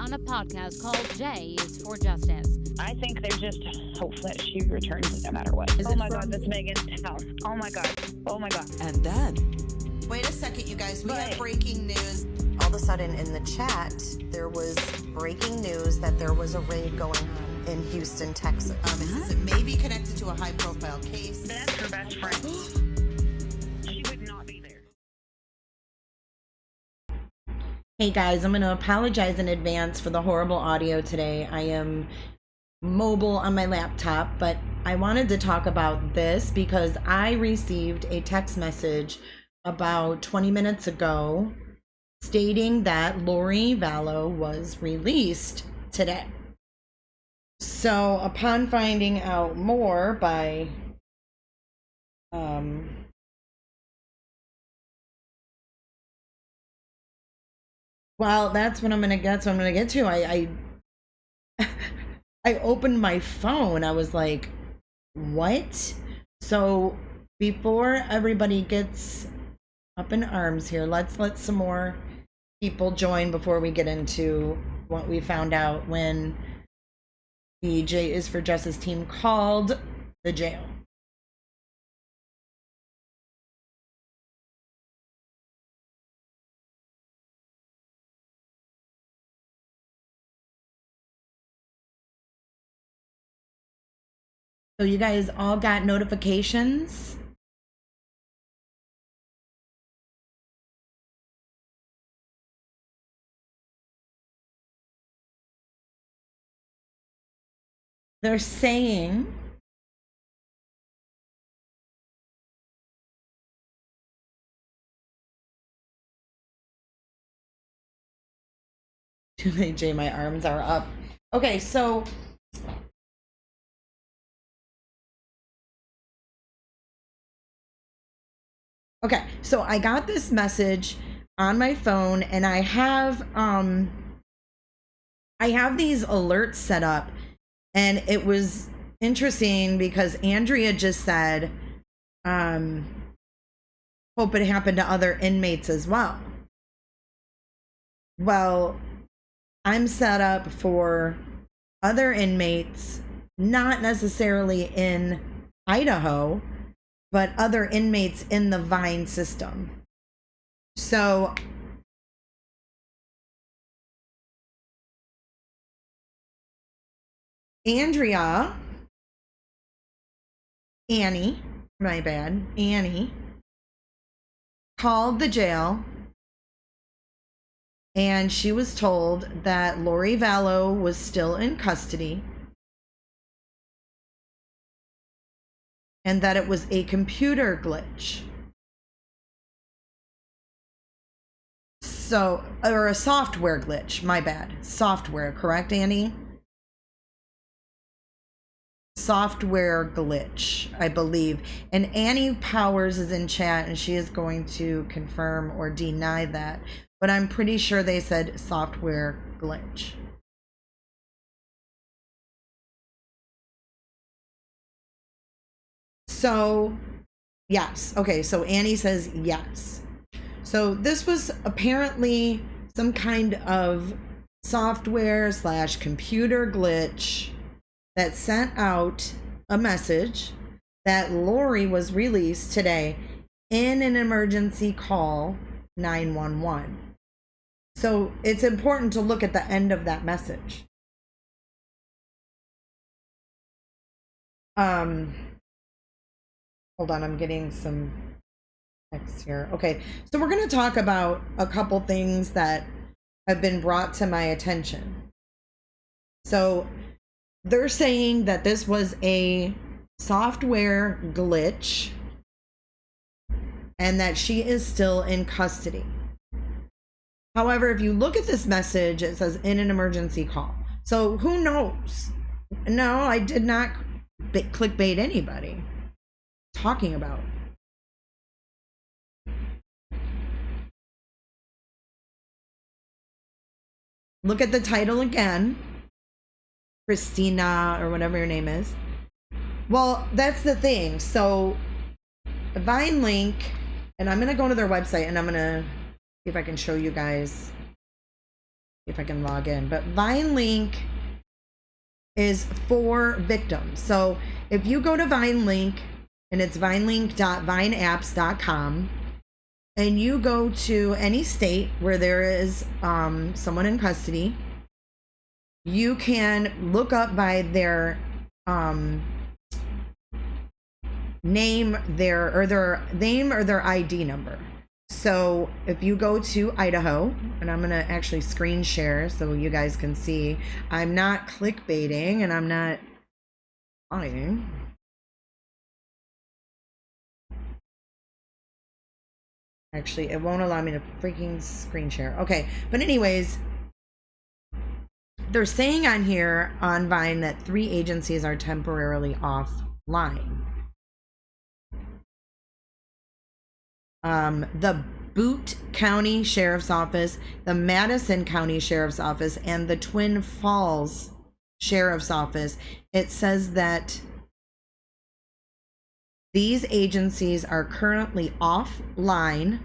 on a podcast called J is for Justice. I think they just hope that she returns no matter what. Oh my God, that's Megan's house. Oh my God. Oh my God. And then, wait a second, you guys. We have breaking news. All of a sudden in the chat, there was breaking news that there was a raid going on in Houston, Texas. It may be connected to a high-profile case. That's her best friend. She would not be there. Hey guys, I'm going to apologize in advance for the horrible audio today. I am mobile on my laptop, but I wanted to talk about this because I received a text message about 20 minutes ago stating that Lori Vallow was released today. So upon finding out more by well, that's what I'm gonna get. So I'm gonna get to. I opened my phone. I was like, "What?" So before everybody gets up in arms here, let's let some more people join before we get into what we found out when the J is for Justice team called the jail. So you guys all got notifications? They're saying too late, Jay, my arms are up. Okay, so I got this message on my phone, and I have these alerts set up, and it was interesting because Andrea just said hope it happened to other inmates as well. Well, I'm set up for other inmates, not necessarily in Idaho, but other inmates in the Vine system. So Annie called the jail, and she was told that Lori Vallow was still in custody and that it was a computer glitch. So, or a software glitch, my bad. Software, correct, Annie? Software glitch, I believe. And Annie Powers is in chat, and she is going to confirm or deny that. But I'm pretty sure they said software glitch. So, yes. Okay, so Annie says yes. So this was apparently some kind of software / computer glitch that sent out a message that Lori was released today in an emergency call 911. So it's important to look at the end of that message. Hold on, I'm getting some text here. Okay, so we're going to talk about a couple things that have been brought to my attention. So they're saying that this was a software glitch and that she is still in custody. However, if you look at this message, it says in an emergency call. So who knows? No, I did not clickbait anybody. Talking about. Look at the title again. Christina, or whatever your name is. Well, that's the thing. So the Vine link, and I'm going to go to their website, and I'm going to see if I can show you guys if I can log in, but VineLink is for victims. So if you go to VineLink, and it's vinelink.vineapps.com, and you go to any state where there is someone in custody, you can look up by their name, their name or their ID number. So if you go to Idaho, and I'm gonna actually screen share so you guys can see, I'm not clickbaiting and I'm not lying. Actually, it won't allow me to freaking screen share. Okay, but anyways, they're saying on here on Vine that 3 agencies are temporarily offline. The Butte County Sheriff's Office, the Madison County Sheriff's Office, and the Twin Falls Sheriff's Office. It says that these agencies are currently offline,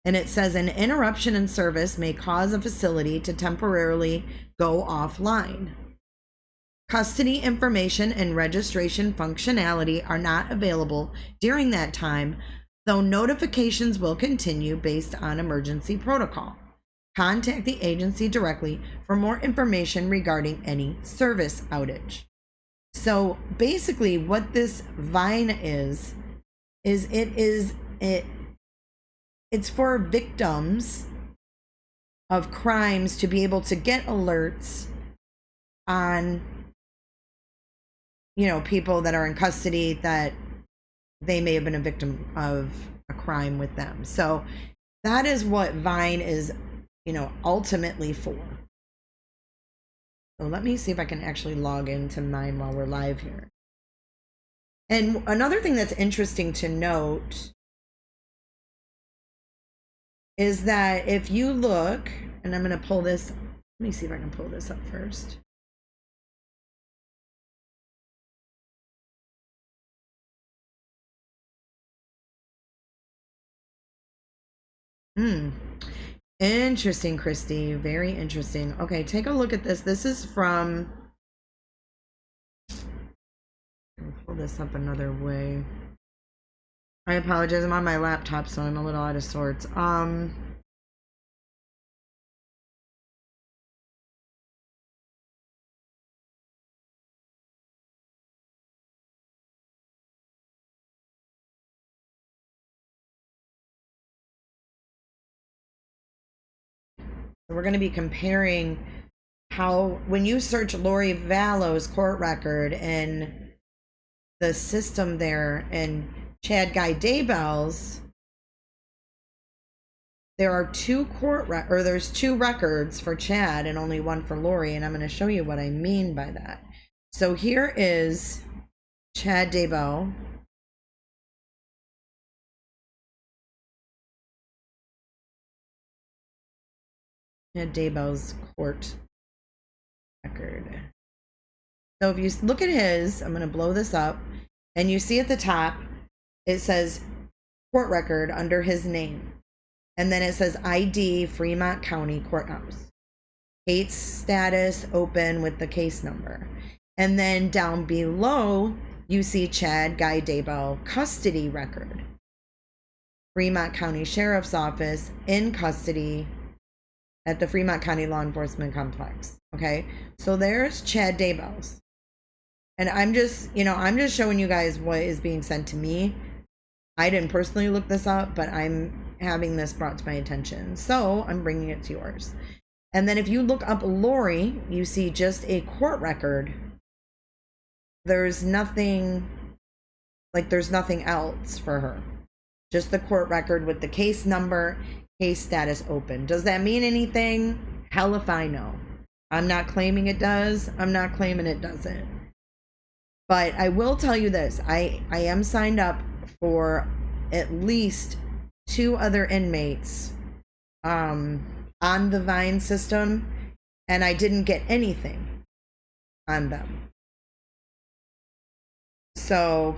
and it says an interruption in service may cause a facility to temporarily go offline. Custody information and registration functionality are not available during that time, though notifications will continue based on emergency protocol. Contact the agency directly for more information regarding any service outage. So basically what this Vine is it's for victims of crimes to be able to get alerts on, you know, people that are in custody that they may have been a victim of a crime with them. So that is what Vine is, you know, ultimately for. So let me see if I can actually log into mine while we're live here. And another thing that's interesting to note is that if you look, and I'm going to pull this, let me see if I can pull this up first. Interesting, Christy. Very interesting. Okay, take a look at this. This is from, I'll pull this up another way. I apologize. I'm on my laptop, so I'm a little out of sorts. We're going to be comparing how, when you search Lori Vallow's court record and the system there and Chad Guy Daybell's, there are two there's 2 records for Chad and only 1 for Lori, and I'm going to show you what I mean by that. So here is Chad Daybell. Daybell's court record. So if you look at his, I'm going to blow this up, and you see at the top, it says court record under his name. And then it says ID Fremont County Courthouse. Case status open with the case number. And then down below, you see Chad Guy Daybell custody record. Fremont County Sheriff's Office in custody at the Fremont County Law Enforcement Complex. Okay, so there's Chad Daybell's. And I'm just showing you guys what is being sent to me. I didn't personally look this up, but I'm having this brought to my attention, so I'm bringing it to yours. And then if you look up Lori, you see just a court record. There's nothing else for her. Just the court record with the case number, case status open. Does that mean anything? Hell if I know. I'm not claiming it does. I'm not claiming it doesn't. But I will tell you this. I am signed up for at least 2 other inmates on the Vine system, and I didn't get anything on them. So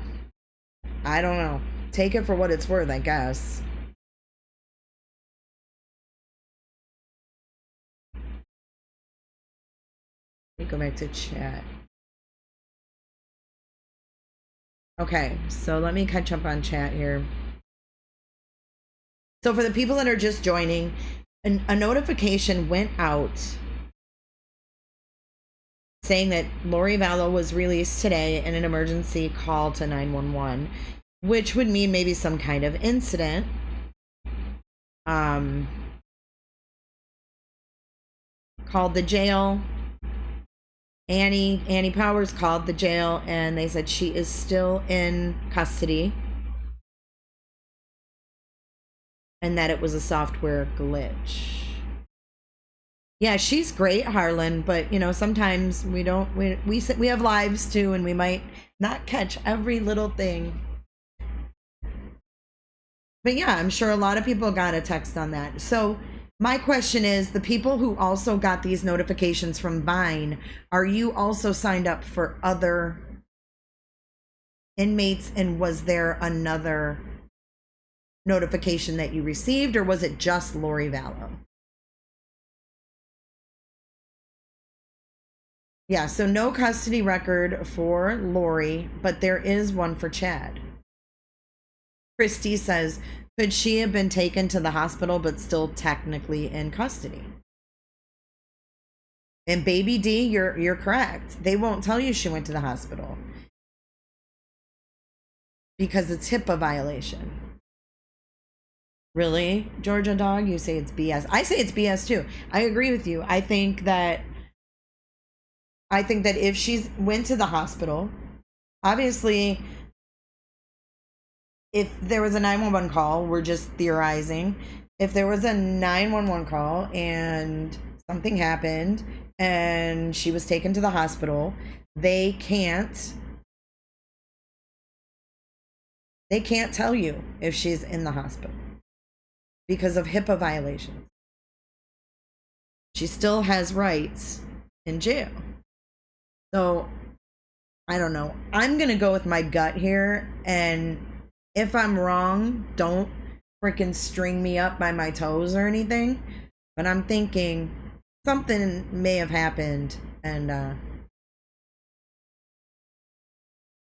I don't know. Take it for what it's worth, I guess. Let me go back to chat. Okay, so let me catch up on chat here. So for the people that are just joining, a notification went out saying that Lori Vallow was released today in an emergency call to 911, which would mean maybe some kind of incident. Called the jail. Annie Powers called the jail, and they said she is still in custody and that it was a software glitch. Yeah, she's great, Harlan, but you know, sometimes we have lives too, and we might not catch every little thing. But yeah, I'm sure a lot of people got a text on that. So my question is, the people who also got these notifications from Vine, are you also signed up for other inmates, and was there another notification that you received, or was it just Lori Vallow? Yeah, so no custody record for Lori, but there is one for Chad. Christy says, could she have been taken to the hospital but still technically in custody? And Baby D, you're correct. They won't tell you she went to the hospital because it's HIPAA violation. Really, Georgia Dog? You say it's BS. I say it's BS too. I agree with you. I think that if she's went to the hospital, obviously, if there was a 911 call, we're just theorizing. If there was a 911 call and something happened and she was taken to the hospital, they can't tell you if she's in the hospital because of HIPAA violations. She still has rights in jail. So, I don't know. I'm going to go with my gut here, and if I'm wrong, don't freaking string me up by my toes or anything. But I'm thinking something may have happened, and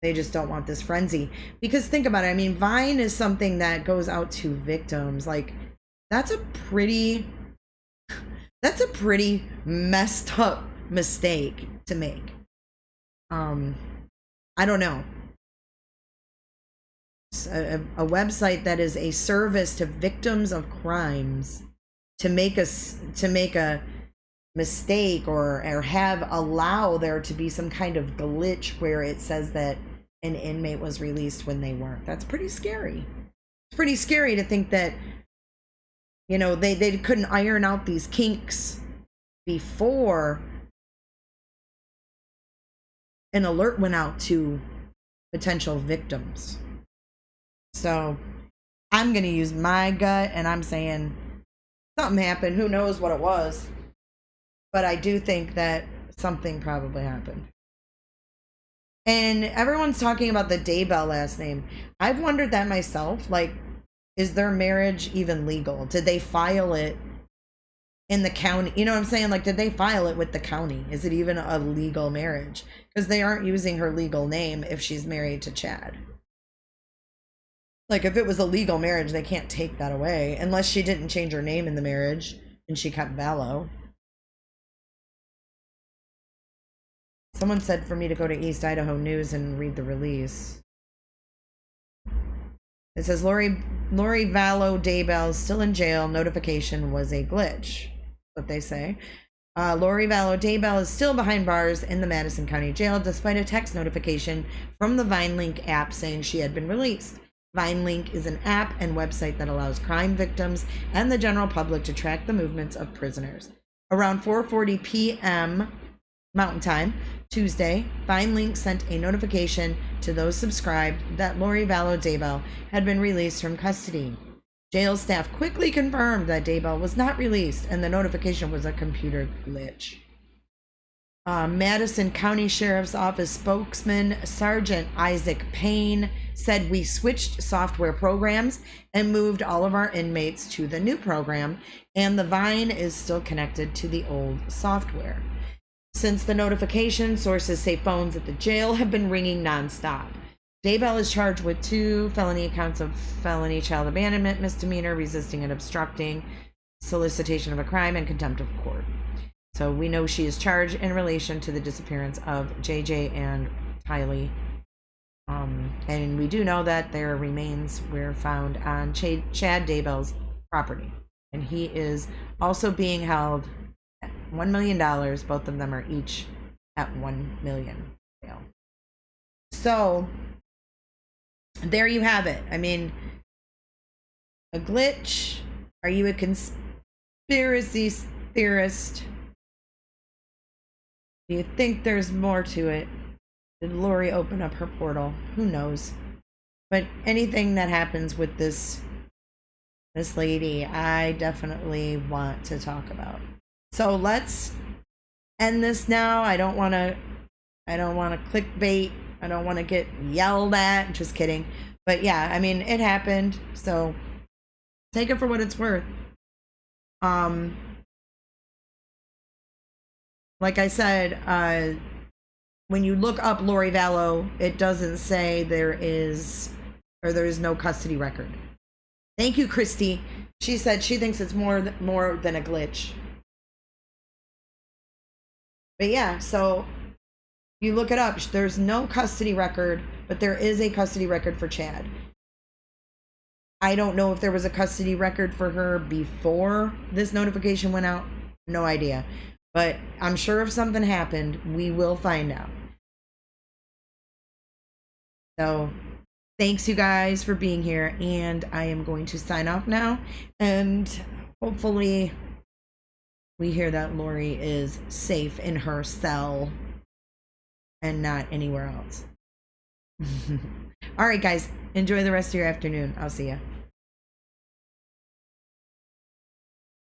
they just don't want this frenzy. Because think about it. I mean, Vine is something that goes out to victims. Like, that's a pretty messed up mistake to make. I don't know. A website that is a service to victims of crimes, to make a mistake or allow there to be some kind of glitch where it says that an inmate was released when they weren't. That's pretty scary. It's pretty scary to think that, you know, they couldn't iron out these kinks before an alert went out to potential victims. So I'm going to use my gut, and I'm saying something happened. Who knows what it was? But I do think that something probably happened. And everyone's talking about the Daybell last name. I've wondered that myself. Like, is their marriage even legal? Did they file it in the county? You know what I'm saying? Like, did they file it with the county? Is it even a legal marriage? Because they aren't using her legal name if she's married to Chad. Like, if it was a legal marriage, they can't take that away. Unless she didn't change her name in the marriage and she kept Vallow. Someone said for me to go to East Idaho News and read the release. It says Lori Vallow Daybell still in jail. Notification was a glitch. What they say. Lori Vallow Daybell is still behind bars in the Madison County Jail despite a text notification from the VineLink app saying she had been released. VineLink is an app and website that allows crime victims and the general public to track the movements of prisoners. Around 4:40 p.m. Mountain Time, Tuesday, VineLink sent a notification to those subscribed that Lori Vallow Daybell had been released from custody. Jail staff quickly confirmed that Daybell was not released and the notification was a computer glitch. Madison County Sheriff's Office spokesman Sergeant Isaac Payne said, we switched software programs and moved all of our inmates to the new program, and the Vine is still connected to the old software. Since the notification, sources say phones at the jail have been ringing nonstop. Daybell is charged with 2 felony counts of felony child abandonment, misdemeanor, resisting and obstructing, solicitation of a crime, and contempt of court. So we know she is charged in relation to the disappearance of JJ and Tylee. And we do know that their remains were found on Chad Daybell's property. And he is also being held at $1 million. Both of them are each at $1 million. So there you have it. I mean, a glitch. Are you a conspiracy theorist? Do you think there's more to it? Did Lori open up her portal? Who knows? But anything that happens with this lady, I definitely want to talk about. So let's end this now. I don't want to clickbait. I don't want to get yelled at. Just kidding. But yeah, I mean, it happened. So take it for what it's worth. Like I said, when you look up Lori Vallow, it doesn't say there is no custody record. Thank you, Christy. She said she thinks it's more than a glitch. But yeah, so you look it up. There's no custody record, but there is a custody record for Chad. I don't know if there was a custody record for her before this notification went out. No idea. But I'm sure if something happened, we will find out. So thanks you guys for being here, and I am going to sign off now, and hopefully we hear that Lori is safe in her cell and not anywhere else. All right, guys, enjoy the rest of your afternoon. I'll see ya.